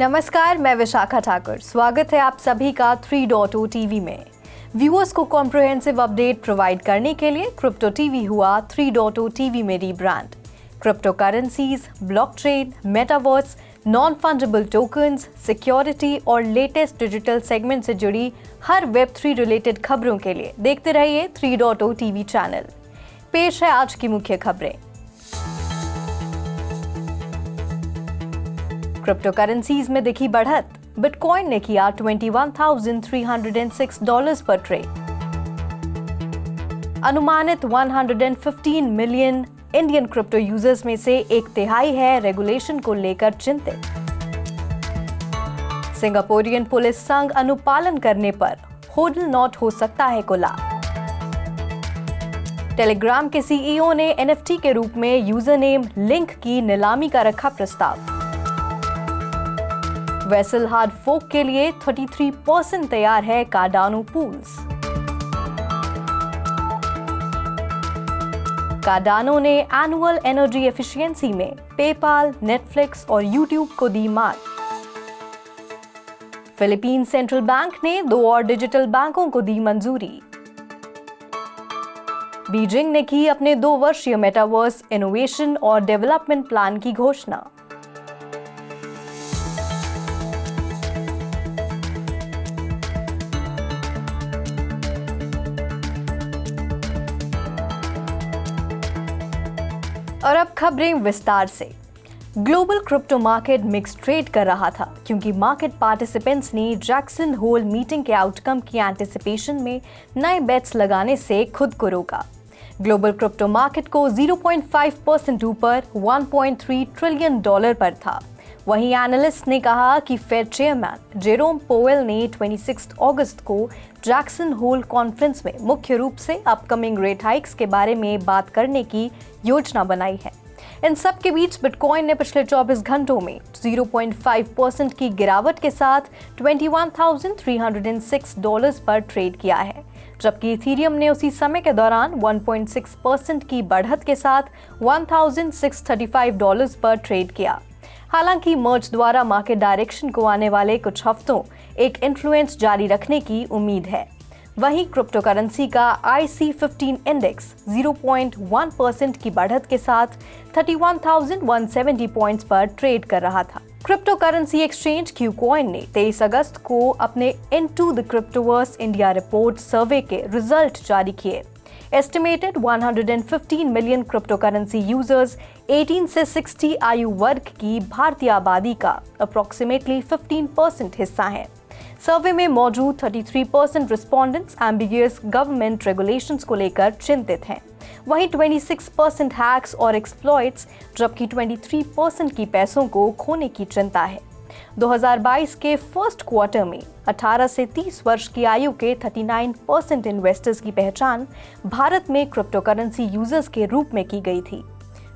नमस्कार, मैं विशाखा ठाकुर। स्वागत है आप सभी का 3.0 टीवी में। व्यूअर्स को कॉम्प्रिहेंसिव अपडेट प्रोवाइड करने के लिए क्रिप्टो टीवी हुआ 3.0 टीवी में rebrand. Crypto currencies, blockchain, metaverse, non fungible tokens, security और लेटेस्ट डिजिटल सेगमेंट से जुड़ी हर वेब3 रिलेटेड खबरों के लिए देखते रहिए 3.0 टीवी चैनल। पेश है आज की मुख्य खबरें। क्रिप्टो करेंसीज में दिखी बढ़त, बिटकॉइन ने किया $21,306 पर ट्रेड। अनुमानित 115 मिलियन इंडियन क्रिप्टो यूजर्स में से 1/3 है रेगुलेशन को लेकर चिंतित। सिंगापुरियन पुलिस संघ अनुपालन करने पर होडल नॉट हो सकता है गुलाम। टेलीग्राम के सीईओ ने एनएफटी के रूप में यूजर नेम लिंक की नीलामी का रखा प्रस्ताव। वेसल हार्ड फोक के लिए 33% तैयार है कार्डानो पूल्स। कार्डानो ने एनुअल एनर्जी एफिशिएंसी में पेपाल, नेटफ्लिक्स और यूट्यूब को दी मात। फिलीपीन सेंट्रल बैंक ने 2 और डिजिटल बैंकों को दी मंजूरी। बीजिंग ने की अपने 2 वर्षीय मेटावर्स इनोवेशन और डेवलपमेंट प्लान की घोषणा। और अब खबरें विस्तार से। Global crypto market mix trade कर रहा था क्योंकि मार्केट पार्टिसिपेंट्स ने जैक्सन होल मीटिंग के आउटकम की एंटिसिपेशन में नए बेट्स लगाने से खुद को रोका। ग्लोबल क्रिप्टो मार्केट को 0.5% ऊपर $1.3 ट्रिलियन पर था। वहीं एनालिस्ट ने कहा कि फेड चेयरमैन जेरोम पोवेल ने 26 अगस्त को जैक्सन होल कॉन्फ्रेंस में मुख्य रूप से अपकमिंग रेट हाइक्स के बारे में बात करने की योजना बनाई है। इन सब के बीच बिटकॉइन ने पिछले 24 घंटों में 0.5% की गिरावट के साथ $21,306 पर ट्रेड किया है, जबकि इथीरियम ने उसी समय के दौरान 1.6% की बढ़त के साथ $1,635 पर ट्रेड किया। हालांकि मर्ज द्वारा मार्केट डायरेक्शन को आने वाले कुछ हफ्तों एक इन्फ्लुएंस जारी रखने की उम्मीद है। वहीं क्रिप्टो करेंसी का IC15 इंडेक्स 0.1% की बढ़त के साथ 31,170 पॉइंट्स पर ट्रेड कर रहा था। क्रिप्टो करेंसी एक्सचेंज क्यूकॉइन ने 23 अगस्त को अपने इनटू द क्रिप्टोवर्स इंडिया रिपोर्ट सर्वे के रिजल्ट जारी किए। Estimated 115 million crypto currency users 18 से 60 आयु वर्ग की भारतीय आबादी का अप्रोक्सीमेटली 15% हिस्सा है। सर्वे में मौजूद 33% रिस्पोंडेंट्स एम्बिगियस गवर्नमेंट रेगुलेशंस को लेकर चिंतित हैं। वहीं 26% हैक्स और एक्सप्लॉइट्स, जबकि 23% की पैसों को खोने की चिंता है। 2022 के फर्स्ट क्वार्टर में 18 से 30 वर्ष की आयु के 39% इन्वेस्टर्स की पहचान भारत में क्रिप्टो करेंसी यूजर्स के रूप में की गई थी।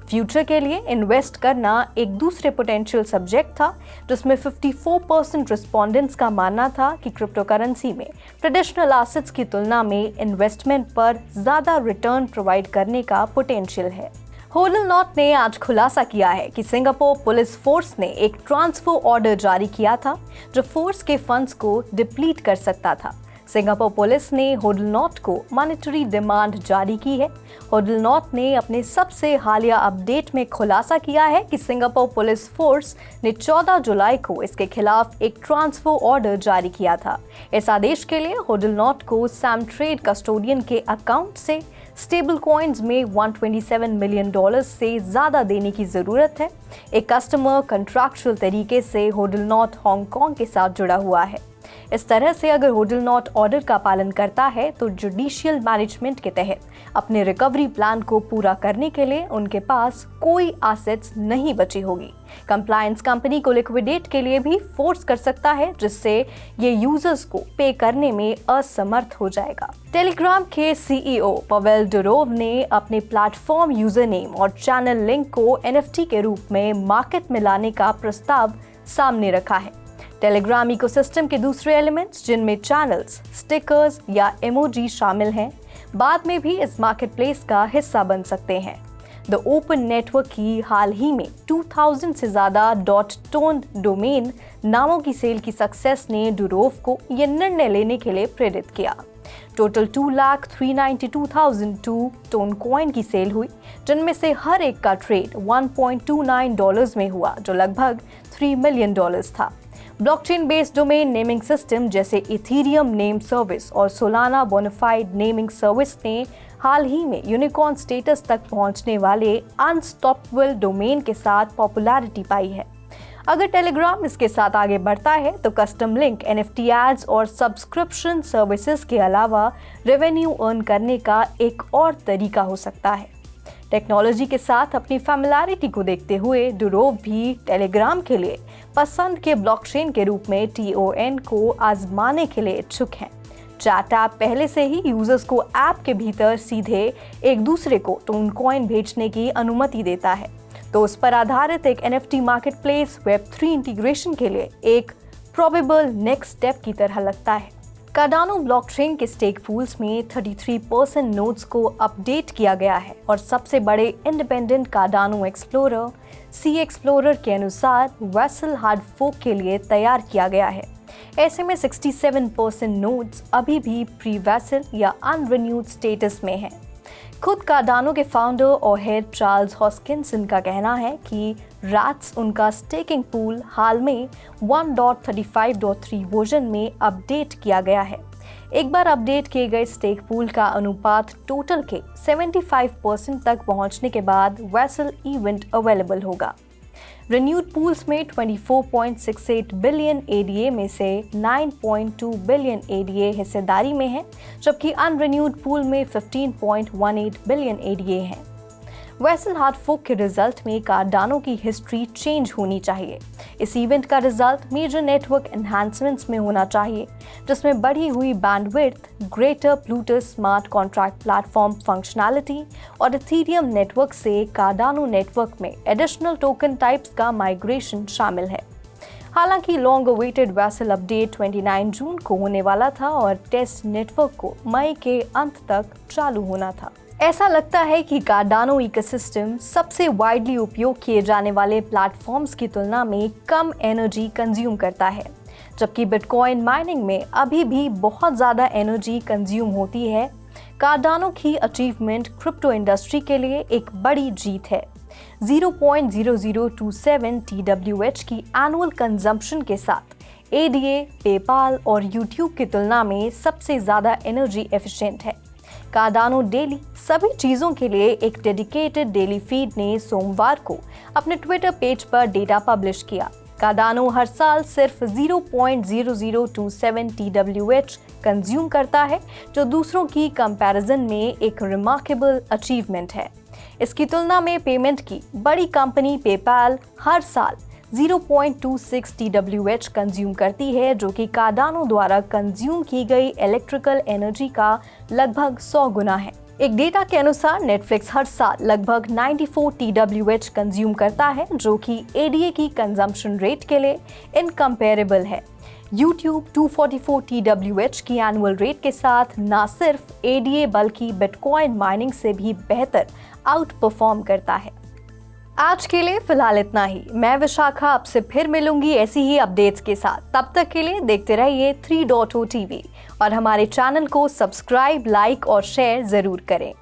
फ्यूचर के लिए इन्वेस्ट करना एक दूसरे पोटेंशियल सब्जेक्ट था, जिसमें 54% रिस्पोंडेंट्स का मानना था कि क्रिप्टो करेंसी में ट्रेडिशनल एसेट्स की तुलना में इन्वेस्टमेंट पर ज्यादा रिटर्न प्रोवाइड करने का पोटेंशियल है। होडल नॉट ने आज खुलासा किया है कि सिंगापुर पुलिस फोर्स ने एक ट्रांसफर ऑर्डर जारी किया था जो फोर्स के फंड्स को डिप्लीट कर सकता था। सिंगापुर पुलिस ने होडल नॉट को मॉनेटरी डिमांड जारी की है। होडल नॉट ने अपने सबसे हालिया अपडेट में खुलासा किया है कि सिंगापुर पुलिस फोर्स ने 14 जुलाई को इसके खिलाफ एक ट्रांसफर ऑर्डर जारी किया था। इस आदेश के लिए होडल नॉट को सैम ट्रेड कस्टोडियन के अकाउंट से स्टेबल कॉइन्स में $127 मिलियन से ज्यादा देने की जरूरत है। एक कस्टमर कंट्रैक्चुअल तरीके से होडल नॉट हांगकांग के साथ जुड़ा हुआ है। इस तरह से अगर होडल नॉट ऑर्डर का पालन करता है तो जुडिशियल मैनेजमेंट के तहत अपने रिकवरी प्लान को पूरा करने के लिए उनके पास कोई एसेट्स नहीं बची होगी। कंप्लायंस कंपनी को लिक्विडेट के लिए भी फोर्स कर सकता है, जिससे ये यूजर्स को पे करने में असमर्थ हो जाएगा। टेलीग्राम के सीईओ पवेल डुरोव ने अपने प्लेटफॉर्म यूजर नेम और चैनल लिंक को NFT के रूप में मार्केट में लाने का प्रस्ताव सामने रखा है। टेलीग्राम इकोसिस्टम के दूसरे एलिमेंट्स, जिनमें चैनल्स, स्टिकर्स या इमोजी शामिल हैं, बाद में भी इस मार्केटप्लेस का हिस्सा बन सकते हैं। द ओपन नेटवर्क की हाल ही में 2000 से ज़्यादा .टोन डोमेन नामों की सेल की सक्सेस ने डुरोव को यह निर्णय लेने के लिए प्रेरित किया। टोटल 2,392,002 टोन कॉइन की सेल हुई, जिनमें से हर एक का ट्रेड $1.29 में हुआ, जो लगभग $3 मिलियन था। Blockchain based domain naming system जैसे इथेरियम नेम सर्विस और सोलाना बोनाफाइड नेमिंग सर्विस ने हाल ही में यूनिकॉर्न स्टेटस तक पहुंचने वाले अनस्टॉपेबल डोमेन के साथ पॉपुलैरिटी पाई है। अगर टेलीग्राम इसके साथ आगे बढ़ता है तो कस्टम लिंक, NFT एड्स और सब्सक्रिप्शन सर्विसेज के अलावा रेवेन्यू अर्न करने का एक और तरीका हो सकता है। टेक्नोलॉजी के साथ अपनी फैमिलियरिटी को देखते हुए डुरोव भी टेलीग्राम के लिए पसंद के ब्लॉकचेन के रूप में TON को आजमाने के लिए इच्छुक हैं। चैट ऐप पहले से ही यूजर्स को ऐप के भीतर सीधे एक दूसरे को टोन कॉइन भेजने की अनुमति देता है, तो उस पर आधारित एक NFT मार्केटप्लेस Web3 इंटीग्रेशन के लिए एक प्रोबेबल नेक्स्ट स्टेप की तरह लगता है। कार्डानो ब्लॉकचेन के स्टेक पूल्स में 33% नोड्स को अपडेट किया गया है और सबसे बड़े इंडिपेंडेंट कार्डानो एक्सप्लोरर सी एक्सप्लोरर के अनुसार वेसल हार्ड फोक के लिए तैयार किया गया है। ऐसे में 67% नोड्स अभी भी प्री वेसल या अनरिन्यूड स्टेटस में हैं। खुद कार्डानो के फाउंडर और हेड चार्ल्स हॉस्किंसन का कहना है कि रैट्स उनका स्टेकिंग पूल हाल में 1.35.3 वर्जन में अपडेट किया गया है। एक बार अपडेट किए गए स्टेक पूल का अनुपात टोटल के 75% तक पहुंचने के बाद वेसल इवेंट अवेलेबल होगा। रिन्यूड पूल्स में 24.68 बिलियन ADA में से 9.2 बिलियन ADA हिस्सेदारी में है, जबकि अनरिन्यूड पूल में 15.18 बिलियन ADA है। वेसल हार्ड फोक के रिजल्ट में कार्डानो की हिस्ट्री चेंज होनी चाहिए। इस इवेंट का रिजल्ट मेजर नेटवर्क एनहांसमेंट्स में होना चाहिए, जिसमें बढ़ी हुई bandwidth, greater Plutus smart contract platform functionality और इथेरियम नेटवर्क से कार्डानो नेटवर्क में एडिशनल टोकन टाइप्स का माइग्रेशन शामिल है। हालांकि लॉन्ग अवेटेड वेसल अपडेट 29 जून को होने वाला था और टेस्ट नेटवर्क को मई के अंत तक चालू होना था। ऐसा लगता है कि कार्डानो इकोसिस्टम सबसे वाइडली उपयोग किए जाने वाले प्लेटफॉर्म्स की तुलना में कम एनर्जी कंज्यूम करता है, जबकि बिटकॉइन माइनिंग में अभी भी बहुत ज़्यादा एनर्जी कंज्यूम होती है। कार्डानो की अचीवमेंट क्रिप्टो इंडस्ट्री के लिए एक बड़ी जीत है। 0.0027 TWH की एनुअल कंजम्पशन के साथ ADA, पेपाल और यूट्यूब की तुलना में सबसे ज़्यादा एनर्जी एफिशिएंट है। कार्डानो डेली सभी चीज़ों के लिए एक डेडिकेटेड डेली फीड ने सोमवार को अपने ट्विटर पेज पर डेटा पब्लिश किया। कार्डानो हर साल सिर्फ 0.0027 TWH कंज्यूम करता है, जो दूसरों की कंपैरिजन में एक रिमार्केबल अचीवमेंट है। इसकी तुलना में पेमेंट की बड़ी कंपनी पेपाल हर साल 0.26 TWH कंज्यूम करती है, जो कि कार्डानो द्वारा कंज्यूम की गई इलेक्ट्रिकल एनर्जी का लगभग 100 गुना है। एक डेटा के अनुसार नेटफ्लिक्स हर साल लगभग 94 TWH कंज्यूम करता है, जो कि ADA की कंजम्पशन रेट के लिए इनकम्पेरेबल है। YouTube 244 TWH की एनुअल रेट के साथ न सिर्फ ADA बल्कि बिटकॉइन माइनिंग से भी बेहतर आउट परफॉर्म करता है। आज के लिए फिलहाल इतना ही। मैं विशाखा आपसे फिर मिलूंगी ऐसी ही अपडेट्स के साथ। तब तक के लिए देखते रहिए 3.0 TV और हमारे चैनल को सब्सक्राइब, लाइक और शेयर जरूर करें।